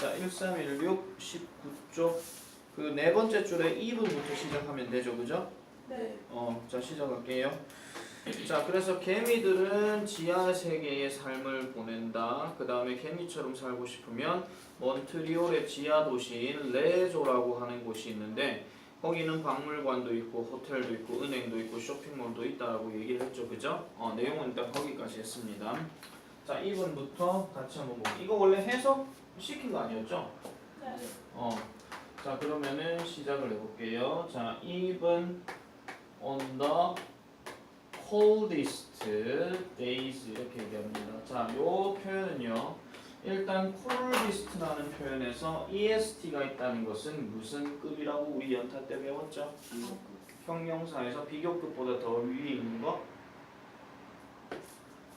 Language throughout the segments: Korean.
자, 1316 19쪽 그 네 번째 줄에 2분부터 시작하면 되죠, 그죠? 네. 자 시작할게요. 자, 그래서 개미들은 지하 세계의 삶을 보낸다. 그 다음에 개미처럼 살고 싶으면 몬트리올의 지하 도시인 레조라고 하는 곳이 있는데 거기는 박물관도 있고 호텔도 있고 은행도 있고 쇼핑몰도 있다라고 얘기를 했죠, 그죠? 내용은 일단 거기까지 했습니다. 자, 2번부터 같이 한번 보고 이거 원래 해석 시킨 거 아니었죠? 네. 자, 그러면은 시작을 해볼게요. 자, 2번 on the coldest days 이렇게 얘기합니다. 자, 요 표현은요. 일단 coldest라는 표현에서 est가 있다는 것은 무슨 급이라고 우리 연타 때 배웠죠? 형용사에서 비교급보다 더 위에 있는 거?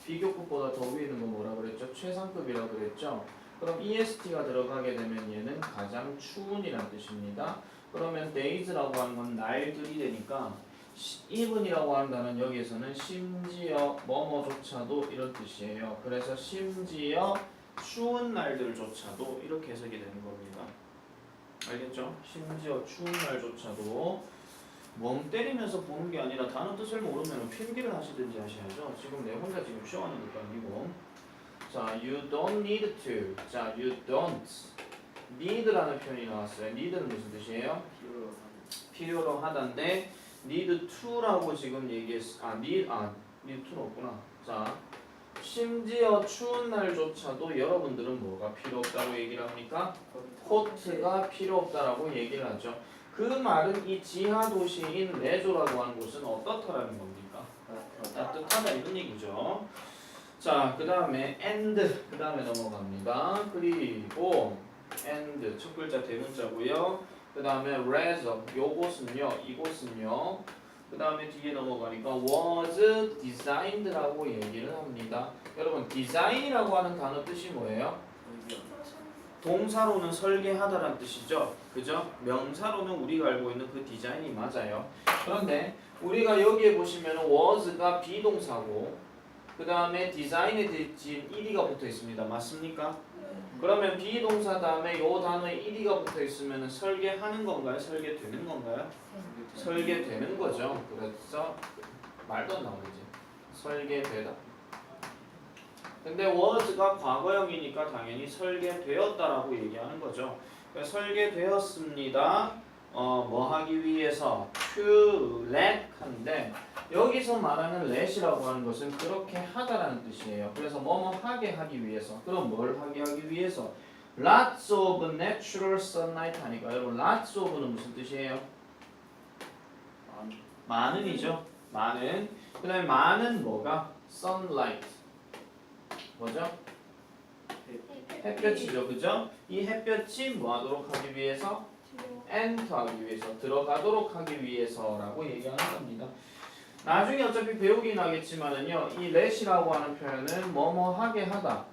비교급보다 더 위에 있는 거 뭐라 그랬죠? 최상급이라고 그랬죠? 그럼 est가 들어가게 되면 얘는 가장 추운이라는 뜻입니다. 그러면 days라고 하는 건 날들이 되니까 even이라고 하는 단어는 여기에서는 심지어 뭐뭐조차도 이런 뜻이에요. 그래서 심지어 추운 날들조차도 이렇게 해석이 되는 겁니다. 알겠죠? 심지어 추운 날조차도 멍 때리면서 보는 게 아니라 단어 뜻을 모르면 필기를 하시든지 하셔야죠. 지금 내 혼자 지금 쇼하는 것도 아니고. 자, you don't need to. 자, you don't need라는 표현이 나왔어요. need는 무슨 뜻이에요? 필요로 하다인데 need to라고 지금 need to는 없구나. 자, 심지어 추운 날조차도 여러분들은 뭐가 필요 없다고 얘기를 합니까? 코트가 필요 없다라고 얘기를 하죠. 그 말은 이 지하 도시인 레조라고 하는 곳은 어떻다라는 겁니까? 따뜻하다 이런 얘기죠. 자, 그 다음에 and 그 다음에 넘어갑니다. 그리고 and 첫 글자 대문자고요. 그 다음에 rather 요곳은요, 이곳은요. 그 다음에 뒤에 넘어가니까 was designed라고 얘기를 합니다. 여러분 design이라고 하는 단어 뜻이 뭐예요? 동사로는 설계하다라는 뜻이죠. 그죠? 명사로는 우리가 알고 있는 그 디자인이 맞아요. 그런데 우리가 여기에 보시면 was가 비동사고 그 다음에 디자인에 지금 ed가 붙어 있습니다. 맞습니까? 그러면 비동사 다음에 요 단어에 ed가 붙어 있으면 설계하는 건가요? 설계되는 건가요? 설계되는 거죠. 그래서 말도 안 나오지. 설계되다. 근데 was가 과거형이니까 당연히 설계되었다라고 얘기하는 거죠. 그래서 설계되었습니다. 뭐 하기 위해서 to let 한데 여기서 말하는 let이라고 하는 것은 그렇게 하다라는 뜻이에요. 그래서 뭐뭐 하게 하기 위해서. 그럼 뭘 하게 하기 위해서? Lots of natural sunlight 하니까 여러분 lots of는 무슨 뜻이에요? 많은이죠. 많은. 그 다음에 많은 뭐가? sunlight. 뭐죠? 햇볕이죠. 그죠? 이 햇볕이 뭐 하도록 하기 위해서? enter 하기 위해서. 들어가도록 하기 위해서라고 얘기하는 겁니다. 나중에 어차피 배우긴 하겠지만은요. 이 let이라고 하는 표현은 뭐뭐 하게 하다.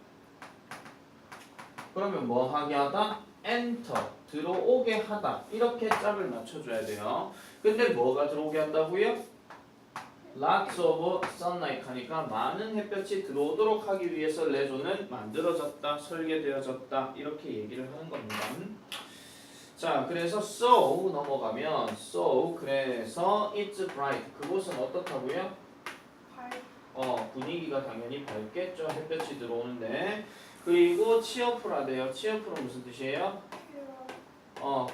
그러면 뭐 하게 하다? enter. 들어오게 하다. 이렇게 짝을 맞춰줘야 돼요. 근데 뭐가 들어오게 한다고요? Lots of sunlight 하니까 많은 햇볕이 들어오도록 하기 위해서 레조는 만들어졌다, 설계되어졌다 이렇게 얘기를 하는 겁니다. 자, 그래서 so 넘어가면 so 그래서 it's bright 그곳은 어떻다고요? 분위기가 당연히 밝겠죠. 햇볕이 들어오는데 그리고 cheerful하대요. cheerful은 무슨 뜻이에요?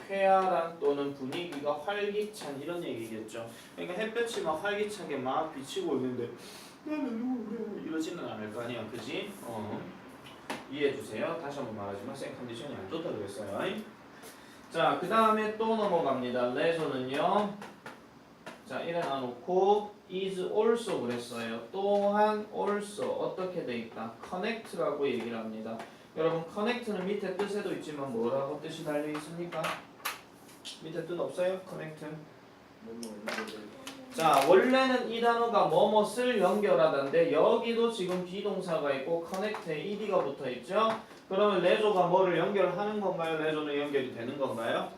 쾌활한 또는 분위기가 활기찬 이런 얘기겠죠. 그러니까 햇볕이 막 활기차게 막 비치고 있는데 나는 누구래 이러지는 않을 거 아니야, 그지? 이해해주세요. 다시 한번 말하지만 생 컨디션이 안 좋다 그랬어요. 자, 그 다음에 또 넘어갑니다. 레저는요. 자, 일어나 놓고 is also 그랬어요. 또한 also 어떻게 돼 있다? connect라고 얘기를 합니다. 여러분 connect는 밑에 뜻에도 있지만 뭐라고 뜻이 달려 있습니까? 밑에 뜻 없어요? connect. 자, 원래는 이 단어가 뭐뭇을 연결하다인데 여기도 지금 비동사가 있고 connect에 ed가 붙어 있죠. 그러면 레조가 뭐를 연결하는 건가요? 레조는 연결이 되는 건가요?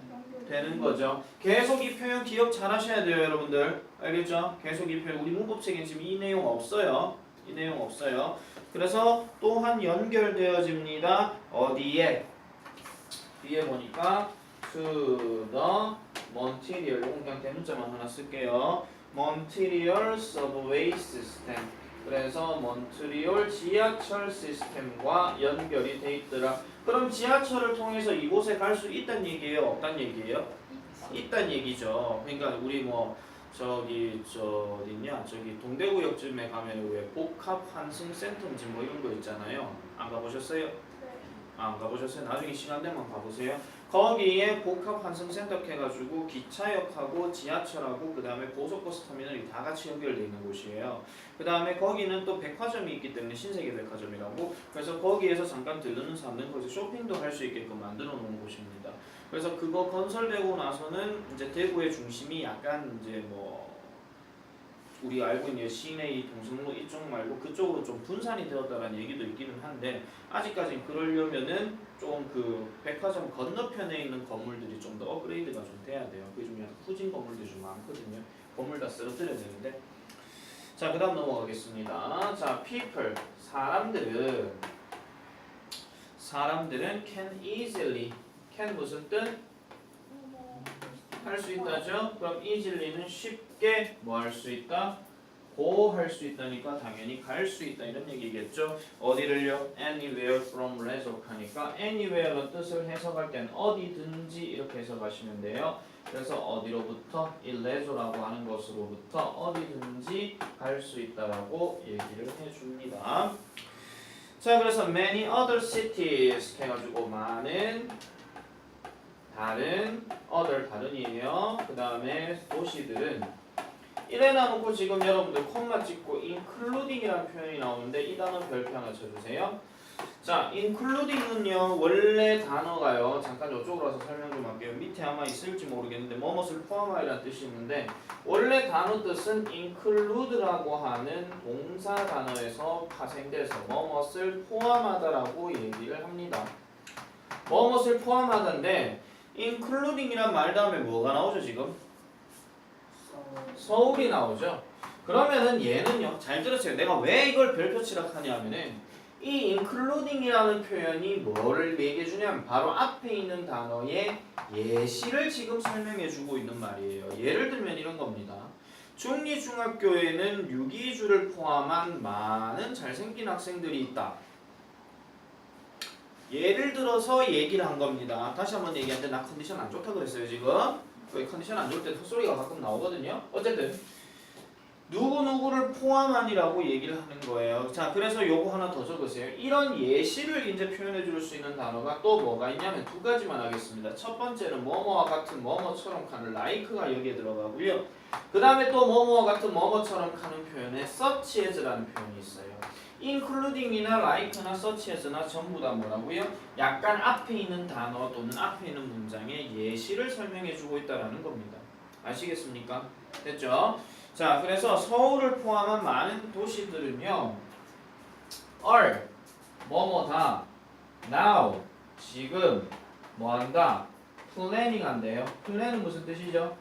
되는 거죠. 계속 이 표현 기억 잘 하셔야 돼요, 여러분들. 알겠죠? 계속 이 표현 우리 문법책에 지금 이 내용 없어요. 이 내용 없어요. 그래서 또한 연결되어집니다. 어디에? 뒤에 보니까 to the Montreal, 이건 그냥 대문자만 하나 쓸게요. Montreal subway system. 그래서 몬트리올 지하철 시스템과 연결이 돼 있더라. 그럼 지하철을 통해서 이곳에 갈 수 있다는 얘기예요? 없다는 얘기예요? 있다는 얘기죠. 그러니까 우리 뭐 저기 어딨냐, 저기 동대구역쯤에 가면 왜 복합 환승센터인지 뭐 이런 거 있잖아요. 안 가보셨어요? 안 가보셨어요? 나중에 시간 되면 가보세요. 거기에 복합 환승센터 해가지고 기차역하고 지하철하고 그 다음에 고속버스 터미널이 다 같이 연결되어 있는 곳이에요. 그 다음에 거기는 또 백화점이 있기 때문에 신세계 백화점이라고, 그래서 거기에서 잠깐 들르는 사람들은 거기서 쇼핑도 할 수 있게끔 만들어 놓은 곳입니다. 그래서 그거 건설되고 나서는 이제 대구의 중심이 약간 이제 뭐 우리 알고 있는 시내 동성로 이쪽 말고 그쪽으로 좀 분산이 되었다라는 얘기도 있기는 한데, 아직까지 그러려면은 좀 그 백화점 건너편에 있는 건물들이 좀 더 업그레이드가 좀 돼야 돼요. 그게 좀 약간 후진 건물들이 좀 많거든요. 건물 다 쓰러뜨려야 되는데. 자, 그 다음 넘어가겠습니다. 자, people, 사람들은 can easily, can 무슨 뜻? 할 수 있다죠. 그럼 easily는 쉽게 뭐 할 수 있다? 고 할 수 있다니까 당연히 갈 수 있다 이런 얘기겠죠. 어디를요? anywhere from 해석하니까 anywhere의 뜻을 해석할 땐 어디든지 이렇게 해석하시면 돼요. 그래서 어디로부터? 이 레조라고 하는 것으로부터 어디든지 갈 수 있다라고 얘기를 해줍니다. 자, 그래서 many other cities 해가지고 많은 다른 다른이에요. 그 다음에 도시들은 이래 놔놓고 지금 여러분들 콤마 찍고 including이라는 표현이 나오는데 이 단어 별표 하나 쳐주세요. 자, including은요 원래 단어가요, 잠깐 이쪽으로 와서 설명 좀 할게요. 밑에 아마 있을지 모르겠는데 뭐뭇을 포함하라는 뜻이 있는데, 원래 단어 뜻은 include라고 하는 동사 단어에서 파생돼서 뭐뭇을 포함하다라고 얘기를 합니다. 뭐뭇을 포함하다인데 including이란 말 다음에 뭐가 나오죠 지금? 서울이 나오죠. 그러면은 얘는요, 잘 들으세요. 내가 왜 이걸 별표 칠하냐 하면은 이 including이라는 표현이 뭐를 얘기해 주냐면 바로 앞에 있는 단어의 예시를 지금 설명해 주고 있는 말이에요. 예를 들면 이런 겁니다. 중리중학교에는 유기주를 포함한 많은 잘생긴 학생들이 있다. 예를 들어서 얘기를 한 겁니다. 다시 한번 얘기하는데 나 컨디션 안 좋다 그랬어요 지금. 그 컨디션 안 좋을 때 헛소리가 가끔 나오거든요. 어쨌든 누구누구를 포함한이라고 얘기를 하는 거예요. 자, 그래서 요거 하나 더 적으세요. 이런 예시를 이제 표현해 줄 수 있는 단어가 또 뭐가 있냐면 두 가지만 하겠습니다. 첫 번째는 뭐뭐와 같은 뭐뭐처럼 가는 like가 여기에 들어가고요. 그 다음에 또 뭐뭐와 같은 뭐뭐처럼 가는 표현에 such as라는 표현이 있어요. including이나 like나 such as나 전부 다 뭐라고요? 약간 앞에 있는 단어 또는 앞에 있는 문장의 예시를 설명해 주고 있다라는 겁니다. 아시겠습니까? 됐죠? 자, 그래서 서울을 포함한 많은 도시들은요, are 뭐뭐다, now 지금 뭐한다, planning 한대요. plan은 무슨 뜻이죠?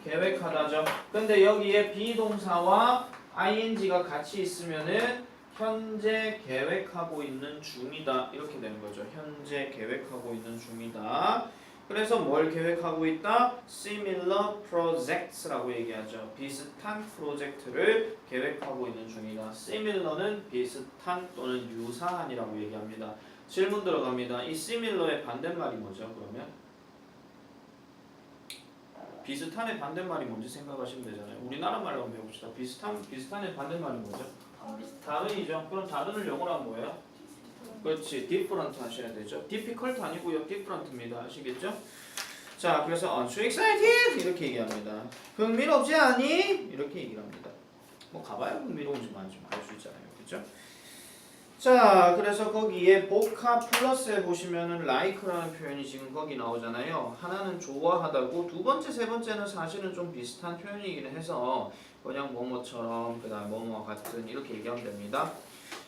계획하다죠. 근데 여기에 비동사와 ing가 같이 있으면은 현재 계획하고 있는 중이다 이렇게 되는 거죠. 현재 계획하고 있는 중이다. 그래서 뭘 계획하고 있다? Similar projects라고 얘기하죠. 비슷한 프로젝트를 계획하고 있는 중이다. Similar는 비슷한 또는 유사한이라고 얘기합니다. 질문 들어갑니다. 이 similar의 반대말이 뭐죠? 그러면 비슷한의 반대말이 뭔지 생각하시면 되잖아요. 우리나라 말로 한번 해봅시다. 비슷한의 반대말이 뭐죠? 다른이죠. 그럼 다른을 영어로 하면 뭐예요? 그렇지, different 하셔야 되죠. difficult 아니고요, different입니다. 아시겠죠? 자, 그래서 aren't you excited? 이렇게 얘기합니다. 흥미롭지 않니? 이렇게 얘기를 합니다. 뭐 가봐야 흥미로운지만 좀 알 수 있잖아요, 그렇죠? 자, 그래서 거기에 복합 플러스에 보시면은 like라는 표현이 지금 거기 나오잖아요. 하나는 좋아하다고, 두 번째, 세 번째는 사실은 좀 비슷한 표현이긴 해서 그냥 뭐뭐처럼, 그 다음 뭐뭐와 같은 이렇게 얘기하면 됩니다.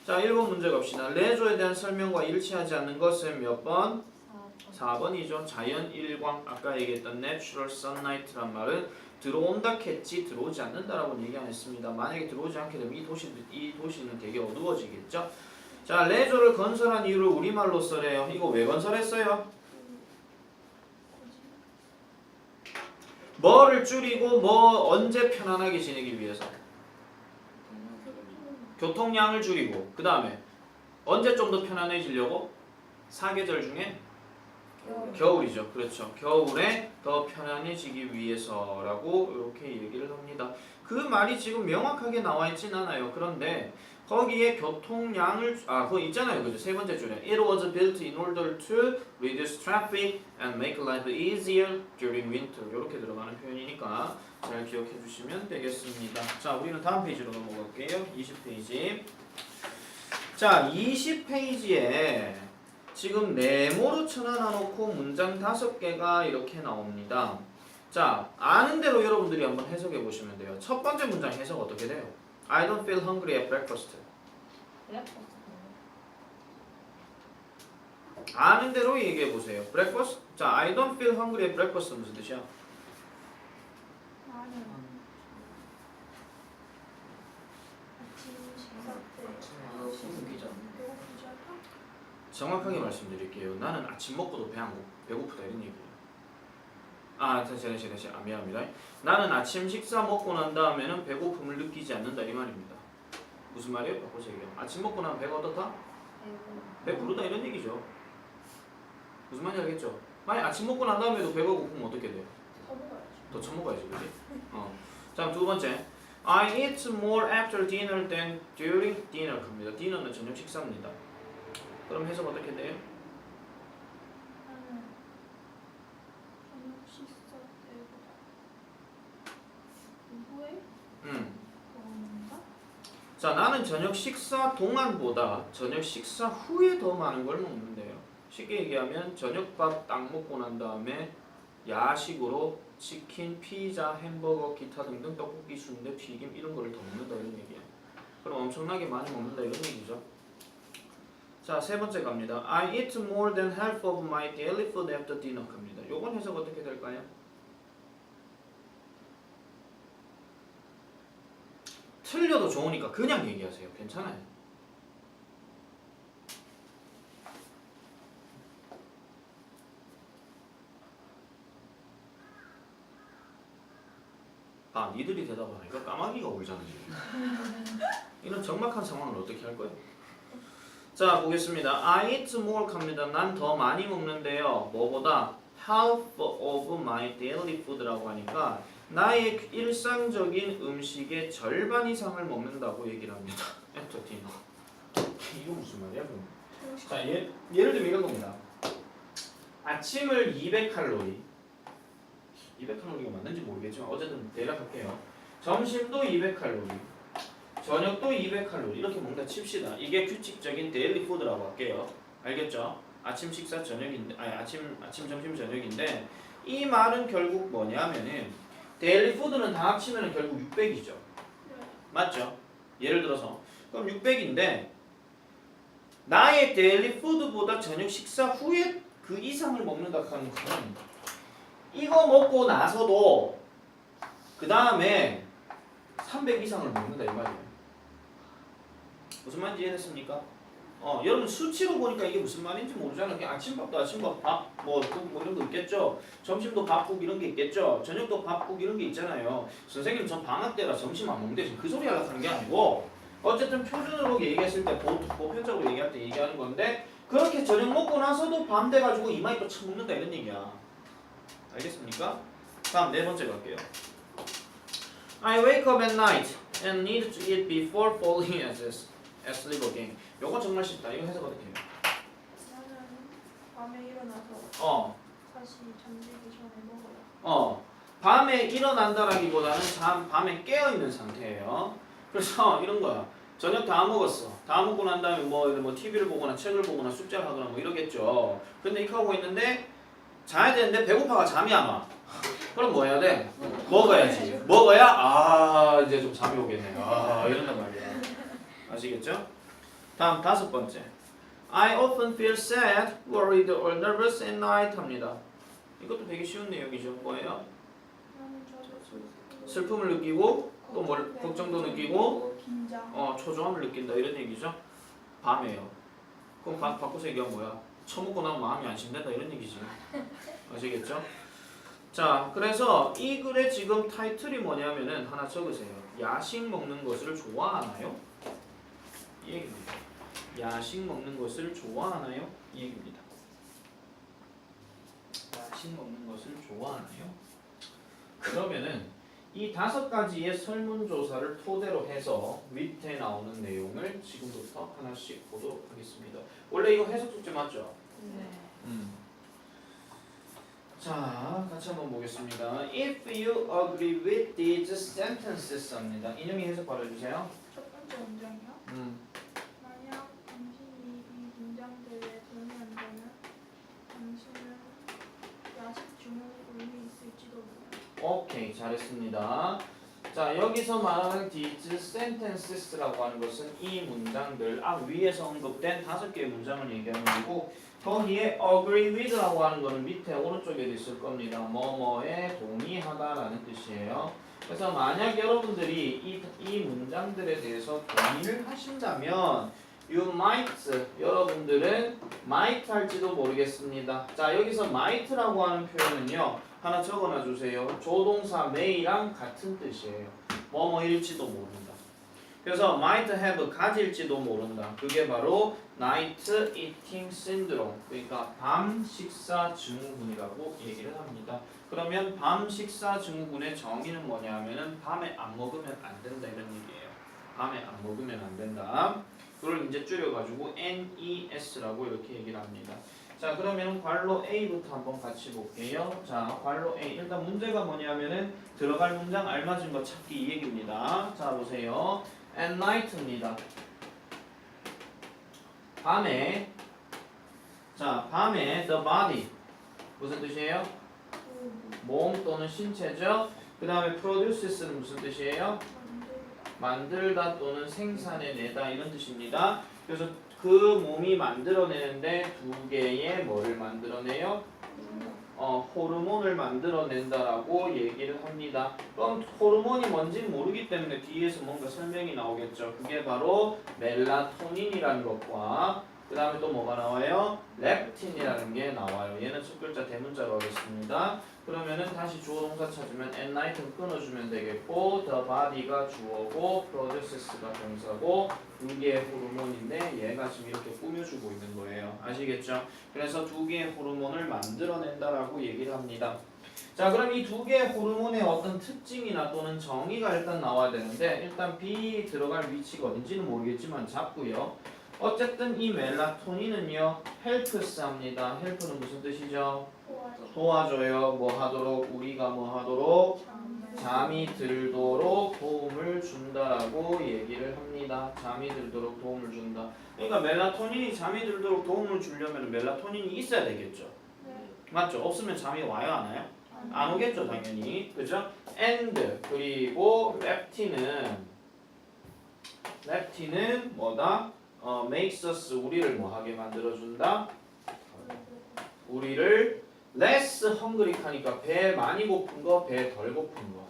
자, 1번 문제 갑시다. 레조에 대한 설명과 일치하지 않는 것은 몇 번? 4번이죠. 자연 일광, 아까 얘기했던 natural sunlight란 말은 들어온다겠지 들어오지 않는다라고 얘기 안 했습니다. 만약에 들어오지 않게 되면 이 도시는 되게 어두워지겠죠. 자, 레조를 건설한 이유를 우리말로 써래요. 이거 왜 건설했어요? 뭐를 줄이고 뭐 언제 편안하게 지내기 위해서? 교통량을 줄이고 그 다음에 언제 좀 더 편안해지려고? 사계절 중에 겨울이죠. 그렇죠. 겨울에 더 편안해지기 위해서라고 이렇게 얘기를 합니다. 그 말이 지금 명확하게 나와 있진 않아요. 그런데 거기에 교통량을 그거 있잖아요. 그죠? 세 번째 줄에 It was built in order to reduce traffic and make life easier during winter. 이렇게 들어가는 표현이니까 잘 기억해 주시면 되겠습니다. 자, 우리는 다음 페이지로 넘어갈게요. 20페이지. 자, 20페이지에 지금 네모로 쳐놔놓고 문장 5개가 이렇게 나옵니다. 자, 아는 대로 여러분들이 한번 해석해 보시면 돼요. 첫 번째 문장 해석 어떻게 돼요? I don't feel hungry at breakfast. 아는 대로 얘기해 보세요. breakfast. 자, I don't feel hungry at breakfast 무슨 뜻이야? 정확하게 말씀드릴게요. 나는 아침 먹고도 배고프다 이런 얘기예요. 다시. 미안합니다. 나는 아침 식사 먹고 난 다음에는 배고픔을 느끼지 않는다 이 말입니다. 무슨 말이에요? 바꿔서 얘기해요. 아침 먹고 나면 배가 어떻다? 배부르다 이런 얘기죠. 무슨 말인지 알겠죠? 만약 아침 먹고 난 다음에도 배가 고프면 어떻게 돼요? 더 처먹어야지, 그렇지? 자, 두 번째. I eat more after dinner than during dinner. 갑니다. dinner는 저녁 식사입니다. 그럼 해석 어떻게 돼요? 저녁 식사 때보다 후에 먹는다? 자, 나는 저녁 식사 동안보다 저녁 식사 후에 더 많은 걸 먹는데요. 쉽게 얘기하면 저녁밥 딱 먹고 난 다음에 야식으로 치킨, 피자, 햄버거, 기타 등등 떡볶이, 순대, 튀김 이런 거를 더 먹는다 이런 얘기예요. 그럼 엄청나게 많이 먹는다 이런 얘기죠. 자, 세 번째 갑니다. I eat more than half of my daily food after dinner 갑니다. 요건 해석 어떻게 될까요? 틀려도 좋으니까 그냥 얘기하세요. 괜찮아요. 니들이 대답하니까 까마귀가 울잖아 지금. 이런 적막한 상황을 어떻게 할 거예요? 자, 보겠습니다. I eat more 갑니다. 난 더 많이 먹는데요. 뭐보다? half of my daily food라고 하니까 나의 일상적인 음식의 절반 이상을 먹는다고 얘기를 합니다. after dinner. 이거 무슨 말이야? 그럼? 자, 예를 들면 이런 겁니다. 아침을 200칼로리 200칼로리가 맞는지 모르겠지만 어쨌든 대략할게요. 점심도 200칼로리 저녁도 200칼로리 이렇게 먹는다 칩시다. 이게 규칙적인 데일리 푸드라고 할게요. 알겠죠? 아침 식사 저녁인데 아침 점심 저녁인데 이 말은 결국 뭐냐면은 데일리 푸드는 다 합치면 결국 600이죠. 맞죠? 예를 들어서 그럼 600인데 나의 데일리 푸드보다 저녁 식사 후에 그 이상을 먹는다 하는 거는 이거 먹고 나서도 그 다음에 300 이상을 먹는다 이 말이에요. 무슨 말인지 이해됐습니까? 여러분 수치로 보니까 이게 무슨 말인지 모르잖아요. 그냥 아침밥도 아침밥 뭐 이런 거 있겠죠. 점심도 밥국 이런 게 있겠죠. 저녁도 밥국 이런 게 있잖아요. 선생님 전 방학 때라 점심 안 먹는데 지금 그 소리 하려고 하는 게 아니고 어쨌든 표준으로 얘기했을 때 보편적으로 얘기할 때 얘기하는 건데 그렇게 저녁 먹고 나서도 밤 돼가지고 이마에 또 처먹는다 이런 얘기야. 알겠습니까? 다음 네 번째 갈게요. I wake up at night and need to eat before falling asleep again. 요건 정말 쉽다. 이거 해석 어떻게 해요? 나는 밤에 일어나서 다시 잠들기 전에 먹어요. 밤에 일어난다라기보다는 밤에 깨어있는 상태예요. 그래서 이런 거야. 저녁 다 먹었어. 다 먹고 난 다음에 뭐 TV를 보거나 책을 보거나 숙제를 하거나 뭐 이러겠죠. 근데 이렇게 하고 있는데 자야 되는데 배고파가 잠이 안 와. 그럼 뭐 해야 돼? 먹어야지. 먹어야 이제 좀 잠이 오겠네. 이런단 말이야. 아시겠죠? 다음 다섯 번째. I often feel sad, worried or nervous at night 합니다. 이것도 되게 쉬운 내용이죠. 뭐예요? 나는 슬픔을 느끼고 또 뭘 걱정도 느끼고 긴장. 초조함을 느낀다 이런 얘기죠. 밤에요. 그럼 바꿔서 얘기하면 뭐야? 처먹고 나면 마음이 안심된다 이런 얘기지. 아시겠죠? 자, 그래서 이 글의 지금 타이틀이 뭐냐면은 하나 적으세요. 야식 먹는 것을 좋아하나요? 이 얘기입니다. 야식 먹는 것을 좋아하나요? 이 얘기입니다. 야식 먹는 것을 좋아하나요? 그러면은 이 5가지의 설문조사를 토대로 해서 밑에 나오는 내용을 지금부터 하나씩 보도록 하겠습니다. 원래 이거 해석 숙제 맞죠? 네. 자, 같이 한번 보겠습니다. If you agree with these sentences 합니다. 인용이 해석 받아주세요. 첫 번째 문장이요. 만약 당신이 이 문장들에 동의한다면 당신은 야식 증후군이 있을지도 몰라. 오케이, 잘했습니다. 자, 여기서 말하는 these sentences라고 하는 것은 이 문장들, 위에서 언급된 5개의 문장을 얘기하는 거고, 거기에 agree with라고 하는 거는 밑에 오른쪽에도 있을 겁니다. 뭐뭐에 동의하다라는 뜻이에요. 그래서 만약 여러분들이 이 문장들에 대해서 동의를 하신다면 you might, 여러분들은 might 할지도 모르겠습니다. 자, 여기서 might라고 하는 표현은요, 하나 적어놔 주세요. 조동사 may랑 같은 뜻이에요. 뭐뭐일지도 모른다. 그래서 might have, 가질지도 모른다. 그게 바로 night eating syndrome, 그러니까 밤 식사 증후군이라고 얘기를 합니다. 그러면 밤 식사 증후군의 정의는 뭐냐 하면은 밤에 안 먹으면 안 된다 이런 얘기예요. 밤에 안 먹으면 안 된다. 그걸 이제 줄여가지고 NES라고 이렇게 얘기를 합니다. 자, 그러면 괄호 A부터 한번 같이 볼게요. 자, 괄호 A. 일단 문제가 뭐냐면은 들어갈 문장 알맞은 거 찾기 이 얘기입니다. 자, 보세요. At night입니다. 밤에. 자, 밤에 the body. 무슨 뜻이에요? 몸 또는 신체죠. 그 다음에 produces는 무슨 뜻이에요? 만들다 또는 생산해내다 이런 뜻입니다. 그래서 그 몸이 만들어내는데 2개의 뭐를 만들어내요? 호르몬을 만들어낸다라고 얘기를 합니다. 그럼 호르몬이 뭔지는 모르기 때문에 뒤에서 뭔가 설명이 나오겠죠. 그게 바로 멜라토닌이라는 것과 그 다음에 또 뭐가 나와요? 렙틴이라는 게 나와요. 얘는 첫 글자 대문자로 하겠습니다. 그러면은 다시 주어 동사 찾으면 at night은 끊어주면 되겠고 the body가 주어고 produces가 동사고 2개의 호르몬인데 얘가 지금 이렇게 꾸며주고 있는 거예요. 아시겠죠? 그래서 2개의 호르몬을 만들어낸다라고 얘기를 합니다. 자, 그럼 이 2개의 호르몬의 어떤 특징이나 또는 정의가 일단 나와야 되는데 일단 B 들어갈 위치가 어딘지는 모르겠지만 잡고요. 어쨌든 이 멜라토닌은요 helps 합니다. help는 무슨 뜻이죠? 도와줘요. 뭐 하도록? 우리가 뭐 하도록? 잠이 들도록 도움을 준다라고 얘기를 합니다. 잠이 들도록 도움을 준다. 그러니까 멜라토닌이 잠이 들도록 도움을 주려면 멜라토닌이 있어야 되겠죠. 맞죠? 없으면 잠이 와요, 안 와요? 안 오겠죠, 당연히. 그죠? and 그리고 렙틴은 뭐다? makes us, 우리를 뭐하게 만들어준다? 우리를 less hungry 하니까 배 많이 고픈 거, 배 덜 고픈 거.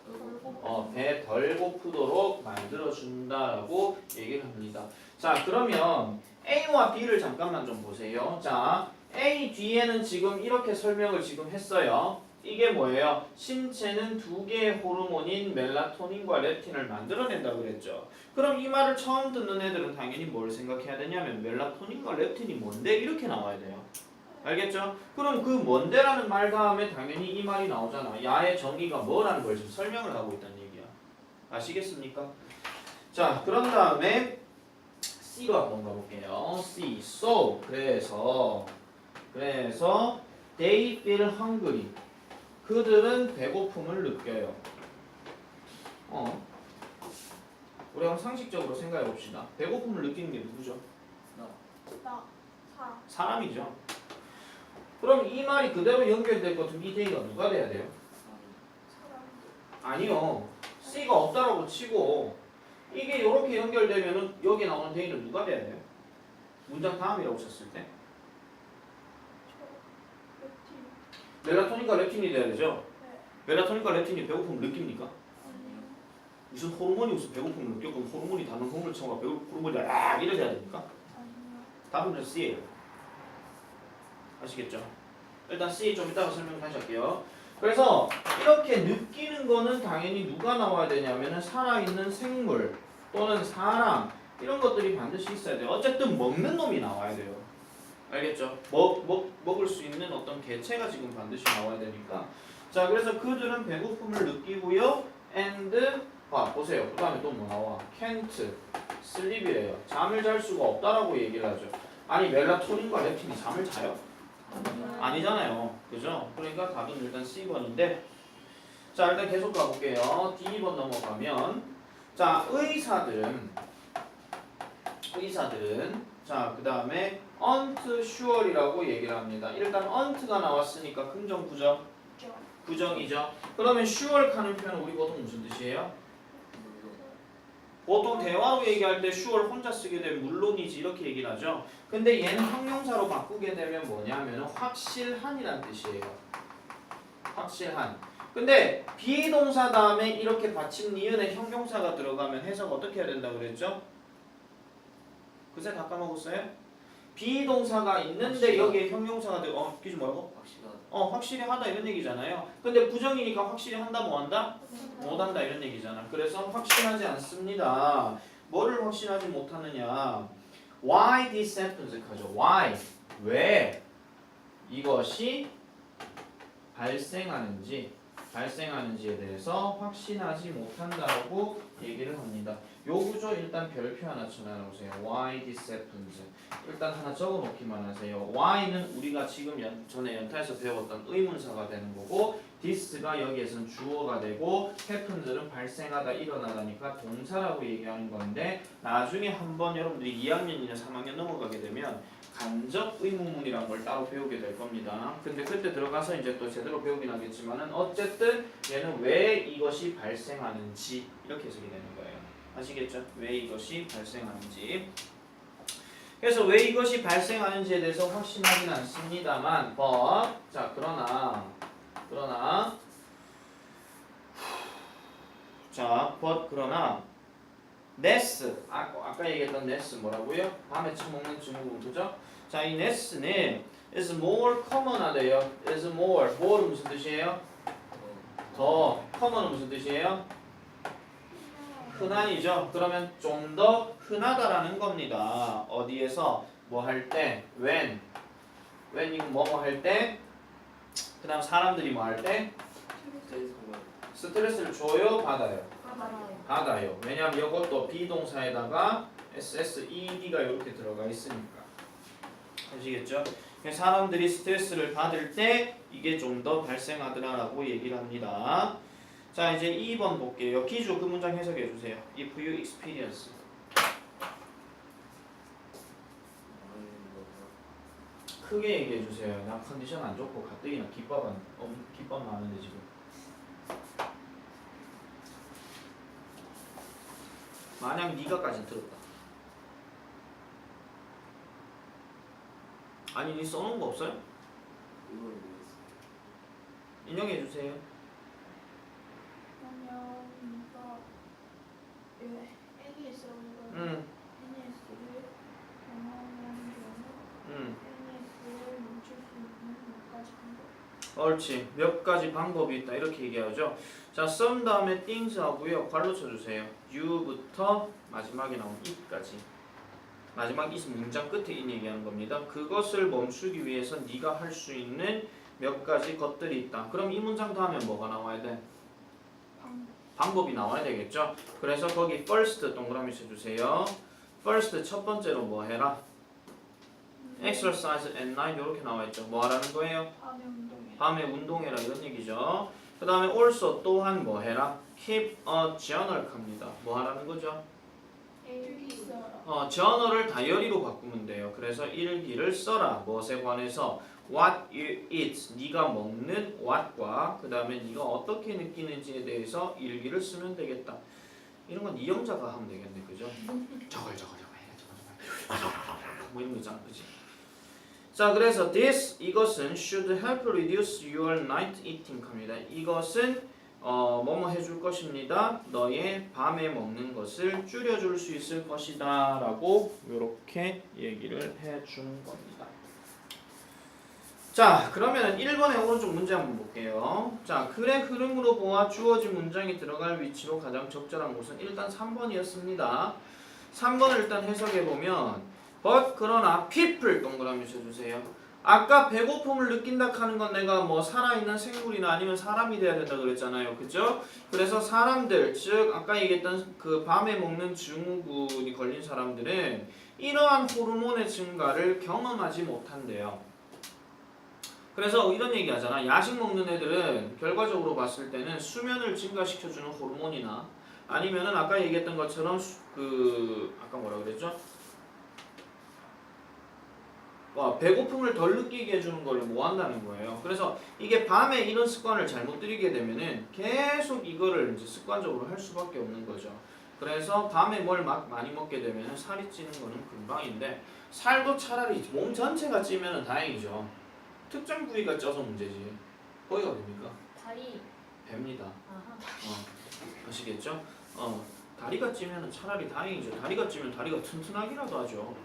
배 덜 고프도록 만들어준다라고 얘기를 합니다. 자, 그러면 A와 B를 잠깐만 좀 보세요. 자, A 뒤에는 지금 이렇게 설명을 지금 했어요. 이게 뭐예요? 신체는 2개의 호르몬인 멜라토닌과 렙틴을 만들어낸다고 그랬죠. 그럼 이 말을 처음 듣는 애들은 당연히 뭘 생각해야 되냐면 멜라토닌과 렙틴이 뭔데? 이렇게 나와야 돼요. 알겠죠? 그럼 그 뭔데라는 말 다음에 당연히 이 말이 나오잖아. 야의 정의가 뭐라는 걸 지금 설명을 하고 있다는 얘기야. 아시겠습니까? 자, 그런 다음에 C로 한번 가볼게요. C. So. 그래서 they feel hungry. 그들은 배고픔을 느껴요. 우리 한번 상식적으로 생각해 봅시다. 배고픔을 느끼는 게 누구죠? 사람이죠. 그럼 이 말이 그대로 연결될 것 같으면 이 대의가 누가 돼야 돼요? 아니요. C가 없다라고 치고 이게 이렇게 연결되면은 여기 나오는 대의는 누가 돼야 돼요? 문장 다음이라고 쳤을 때 멜라토닌과 렙틴이 돼야 되죠? 멜라토닌과 렙틴이 배고픔을 느낍니까? 무슨 호르몬이 무슨 배고픔을 느껴? 그럼 호르몬이 다른 호르몬을 쳐가 호르몬이 이래 돼야 됩니까? 답은 C예요. 아시겠죠? 일단 C 좀 이따가 설명 다시 할게요. 그래서 이렇게 느끼는 거는 당연히 누가 나와야 되냐면은 살아있는 생물 또는 사람 이런 것들이 반드시 있어야 돼요. 어쨌든 먹는 놈이 나와야 돼요. 알겠죠? 먹을 수 있는 어떤 개체가 지금 반드시 나와야 되니까. 자, 그래서 그들은 배고픔을 느끼고요. and 보세요. 그 다음에 또 뭐 나와? can't sleep이래요. 잠을 잘 수가 없다라고 얘기를 하죠. 아니 멜라토닌과 렙틴이 잠을 자요? 아니잖아요. 그죠? 그러니까 답은 일단 C번인데, 자 일단 계속 가볼게요. D번 넘어가면, 자 의사들은 자 그 다음에 aren't sure이라고 얘기를 합니다. 일단 aren't가 나왔으니까 긍정 부정? 부정이죠. 그러면 sure 하는 표현은 우리 보통 무슨 뜻이에요? 보통 대화로 얘기할 때 sure 혼자 쓰게 되면 물론이지 이렇게 얘기를 하죠. 근데 얘는 형용사로 바꾸게 되면 뭐냐면 확실한이란 뜻이에요. 확실한. 근데 비동사 다음에 이렇게 받침 니은에 형용사가 들어가면 해석 어떻게 해야 된다고 그랬죠? 그새 다 까먹었어요? 비동사가 있는데 여기에 형용사가 되고 기준 뭐라고? 확실히 하다 이런 얘기잖아요. 근데 부정이니까 확실히 한다 뭐 한다? 못한다 이런 얘기잖아. 그래서 확실하지 않습니다. 뭐를 확실하지 못하느냐? Why this sentence 하죠. Why? 왜 이것이 발생하는지에 대해서 확신하지 못한다고 얘기를 합니다. 요 구조 일단 별표 하나 쳐놔놓으세요. Why this happens. 일단 하나 적어놓기만 하세요. Why는 우리가 지금 전에 연타에서 배웠던 의문사가 되는 거고, this가 여기에서는 주어가 되고, happens는 발생하다, 일어나다니까 동사라고 얘기하는 건데, 나중에 한번 여러분들이 2학년이나 3학년 넘어가게 되면 간접 의문문이라는 걸 따로 배우게 될 겁니다. 근데 그때 들어가서 이제 또 제대로 배우긴 하겠지만은 어쨌든 얘는 왜 이것이 발생하는지 이렇게 해석이 되는 거예요. 아시겠죠? 왜 이것이 발생하는지. 그래서 왜 이것이 발생하는지에 대해서 확신하지는 않습니다만, 자 그러나 ness 아까 얘기했던 ness 뭐라고요? 밤에 처먹는 증후군 그죠? 자 이 ness는 is more common하대요. is more 무슨 뜻이에요? 더 common은 무슨 뜻이에요? 흔한이죠. 그러면 좀 더 흔하다라는 겁니다. 어디에서 뭐 할 때, when 이거 뭐뭐 할 때, 그 다음 사람들이 뭐 할 때, 스트레스를 줘요, 받아요? 받아요. 왜냐하면 이것도 비동사에다가 SSED가 이렇게 들어가 있으니까. 아시겠죠? 사람들이 스트레스를 받을 때 이게 좀 더 발생하더라라고 얘기를 합니다. 자 이제 2번 볼게요. 기주 그 문장 해석해 주세요. If you experience. 크게 얘기해 주세요. 나 컨디션 안 좋고 가뜩이나 기법 많은데 지금. 만약 네가까지 들었다. 아니 니 써놓은 거 없어요? 인용해 주세요. 만약 네가 NES라고 응. NES를 경험한 경우 NES를 멈출 수 있는 몇 가지 방법. 옳지. 몇 가지 방법이 있다 이렇게 얘기하죠. 자, some 다음에 things 하고요. 괄호 쳐주세요. you부터 마지막에 나온 it까지. 마지막 it 문장 끝에 it 얘기하는 겁니다. 그것을 멈추기 위해서 네가 할 수 있는 몇 가지 것들이 있다. 그럼 이 문장 다음에 뭐가 나와야 돼? 방법이 나와야 되겠죠. 그래서 거기 first 동그라미 쳐주세요. first 첫 번째로 뭐 해라? exercise at night 이렇게 나와있죠. 뭐 하라는 거예요? 밤에 운동해라 이런 얘기죠. 그 다음에 also 또한 뭐 해라? keep a journal 합니다. 뭐 하라는 거죠? journal을 다이어리로 바꾸면 돼요. 그래서 일기를 써라. 무엇에 관해서? what you eat. 네가 먹는 what과 그 다음에 네가 어떻게 느끼는지에 대해서 일기를 쓰면 되겠다. 이런 건 이영자가 하면 되겠네. 그죠? 저걸 뭐 이런 거 있잖아. 그지? 자 그래서 이것은 should help reduce your night eating 합니다. 이것은 뭐뭐 해줄 것입니다. 너의 밤에 먹는 것을 줄여줄 수 있을 것이다 라고 이렇게 얘기를 해주는 겁니다. 자, 그러면 1번의 오른쪽 문제 한번 볼게요. 자, 글의 흐름으로 보아 주어진 문장이 들어갈 위치로 가장 적절한 곳은 일단 3번이었습니다. 3번을 일단 해석해보면 but 그러나 people 동그라미 쳐주세요. 아까 배고픔을 느낀다 하는 건 내가 뭐 살아있는 생물이나 아니면 사람이 돼야 된다 그랬잖아요. 그죠? 그래서 사람들, 즉 아까 얘기했던 그 밤에 먹는 증후군이 걸린 사람들은 이러한 호르몬의 증가를 경험하지 못한대요. 그래서 이런 얘기 하잖아. 야식 먹는 애들은 결과적으로 봤을 때는 수면을 증가시켜주는 호르몬이나 아니면은 아까 얘기했던 것처럼 아까 뭐라 그랬죠? 배고픔을 덜 느끼게 해주는 걸 뭐 한다는 거예요. 그래서 이게 밤에 이런 습관을 잘못 들이게 되면은 계속 이거를 이제 습관적으로 할 수밖에 없는 거죠. 그래서 밤에 뭘 많이 먹게 되면은 살이 찌는 거는 금방인데 살도 차라리 몸 전체가 찌면은 다행이죠. 특정 부위가 쪄서 문제지. 거기가 됩니까? 다리. 배입니다. 아하. 아시겠죠? 다리가 찌면은 차라리 다행이죠. 다리가 찌면 다리가 튼튼하기라도 하죠.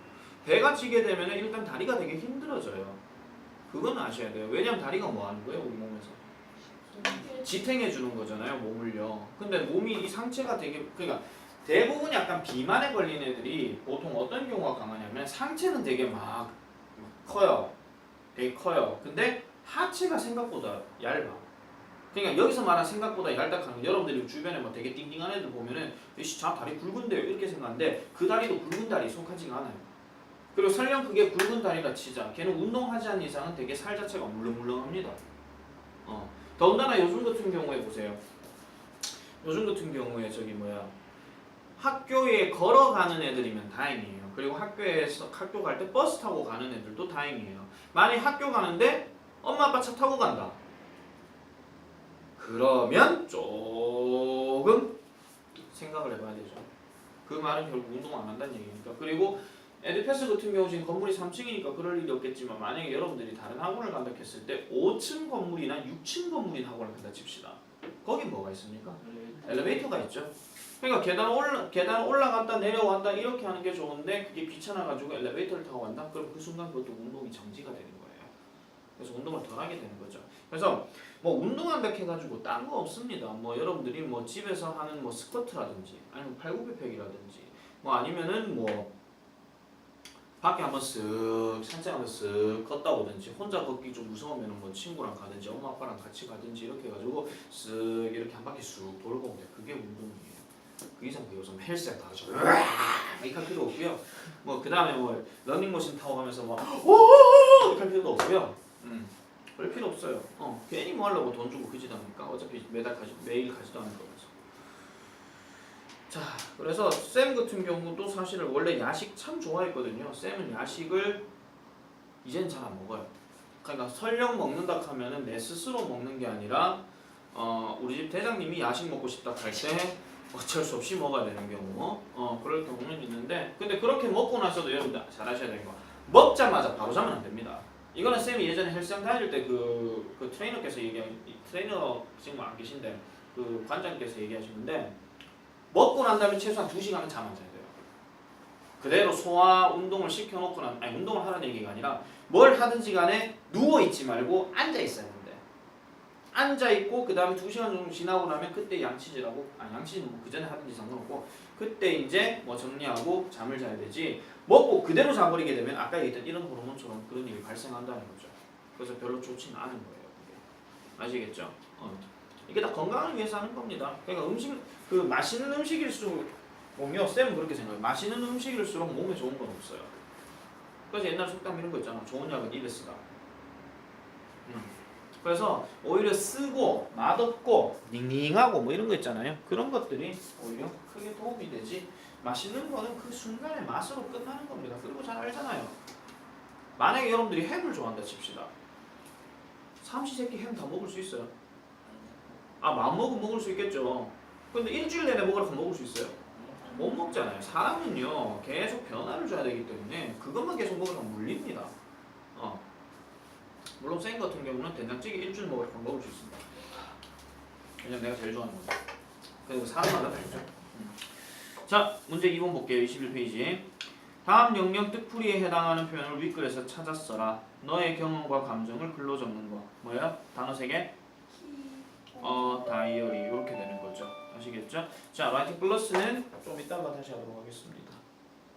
배가 찌게 되면 일단 다리가 되게 힘들어져요. 그건 아셔야 돼요. 왜냐면 다리가 뭐 하는 거예요? 우리 몸에서 지탱해 주는 거잖아요. 몸을요. 근데 몸이 이 상체가 되게 그러니까 대부분 약간 비만에 걸린 애들이 보통 어떤 경우가 강하냐면 상체는 되게 막 커요. 되게 커요. 근데 하체가 생각보다 얇아. 그러니까 여기서 말한 생각보다 얇다하는 건 여러분들이 주변에 뭐 되게 띵띵한 애들 보면은 저 다리 굵은데요 이렇게 생각하는데 그 다리도 굵은 다리 속하지가 않아요. 그리고 설령 그게 굵은 다리라 치자. 걔는 운동하지 않는 이상은 되게 살 자체가 물렁물렁합니다. 더군다나 요즘 같은 경우에 보세요. 요즘 같은 경우에 학교에 걸어가는 애들이면 다행이에요. 그리고 학교 갈 때 버스 타고 가는 애들도 다행이에요. 만약에 학교 가는데 엄마 아빠 차 타고 간다. 그러면 조금 생각을 해봐야 되죠. 그 말은 결국 운동 안 한다는 얘기니까. 그리고 에듀패스 같은 경우 지금 건물이 3층이니까 그럴 일이 없겠지만 만약에 여러분들이 다른 학원을 간다 했을 때 5층 건물이나 6층 건물인 학원을 간다 칩시다. 거긴 뭐가 있습니까? 엘리베이터가 있죠. 그러니까 계단 올라갔다 내려왔다 이렇게 하는 게 좋은데 그게 귀찮아가지고 엘리베이터를 타고 간다? 그럼 그 순간 그것도 운동이 정지가 되는 거예요. 그래서 운동을 덜 하게 되는 거죠. 그래서 뭐 운동한다 해가지고 딴 거 없습니다. 뭐 여러분들이 뭐 집에서 하는 뭐 스쿼트라든지 아니면 팔굽혀펴기라든지 뭐 아니면은 뭐 밖에 한번 쓱 산책 한번 쓱 걷다 오든지 혼자 걷기 좀 무서우면 뭐 친구랑 가든지 엄마 아빠랑 같이 가든지 이렇게 해가지고 쓱 이렇게 한 바퀴 쑥 돌고 오면 그게 운동이에요. 그 이상 그 요즘 헬스장 다 가죠. 이렇게 할 필요 없고요. 뭐 그 다음에 뭐 러닝머신 타고 가면서 뭐 이렇게 할 필요도 없고요. 그럴 필요 없어요. 괜히 뭐 하려고 돈 주고 그짓 합니까? 어차피 매일 가지도 않을 거면서. 자, 그래서 쌤 같은 경우도 사실은 원래 야식 참 좋아했거든요. 쌤은 야식을 이제는 잘 안 먹어요. 그러니까 설령 먹는다 하면은 내 스스로 먹는 게 아니라 우리 집 대장님이 야식 먹고 싶다 할 때 어쩔 수 없이 먹어야 되는 경우 그럴 경우는 있는데 근데 그렇게 먹고 나서도 여러분들 잘 아셔야 되는 거 먹자마자 바로 자면 안 됩니다. 이거는 쌤이 예전에 헬스장 다닐 때 그 트레이너께서 트레이너 지금 안 계신데 그 관장님께서 얘기하시는데 먹고 난 다음에 최소한 2시간은 잠 안 자야 돼요. 그대로 소화 운동을 시켜놓고 운동을 하라는 얘기가 아니라 뭘 하든지 간에 누워있지 말고 앉아있어야 된대. 앉아있고 그 다음에 2시간 정도 지나고 나면 그때 양치질하고 양치질은 뭐 그 전에 하든지 상관없고 그때 이제 뭐 정리하고 잠을 자야 되지 먹고 그대로 자버리게 되면 아까 얘기했던 이런 호르몬처럼 그런 일이 발생한다는 거죠. 그래서 별로 좋지는 않은 거예요. 그게. 아시겠죠? 이게 다 건강을 위해서 하는 겁니다. 그러니까 그 맛있는 음식일수록 쌤은 그렇게 생각해요. 맛있는 음식일수록 몸에 좋은 건 없어요. 그래서 옛날 속담 이런 거 있잖아. 좋은 약은 입에 쓰다. 그래서 오히려 쓰고 맛없고 닝닝하고 뭐 이런 거 있잖아요. 그런 것들이 오히려 크게 도움이 되지. 맛있는 거는 그 순간의 맛으로 끝나는 겁니다. 그리고 잘 알잖아요. 만약에 여러분들이 햄을 좋아한다 칩시다. 삼시세끼 햄 다 먹을 수 있어요? 마음먹으면 먹을 수 있겠죠. 근데 일주일 내내 먹으라고 먹을 수 있어요? 못 먹잖아요. 사람은요 계속 변화를 줘야 되기 때문에 그것만 계속 먹으면 물립니다. 물론 쌤 같은 경우는 된장찌개 일주일 먹으라고 먹을 수 있습니다. 왜냐면 내가 제일 좋아하는 거죠. 그리고 사람마다 다르죠. 자, 문제 2번 볼게요. 21페이지. 다음 영역 뜻풀이에 해당하는 표현을 윗글에서 찾아 써라. 너의 경험과 감정을 글로 적는 거. 뭐예요? 단어 3개? 다이어리 이렇게 되는 거죠. 아시겠죠? 자, 라이팅 플러스는 좀 이따가 다시 하도록 하겠습니다.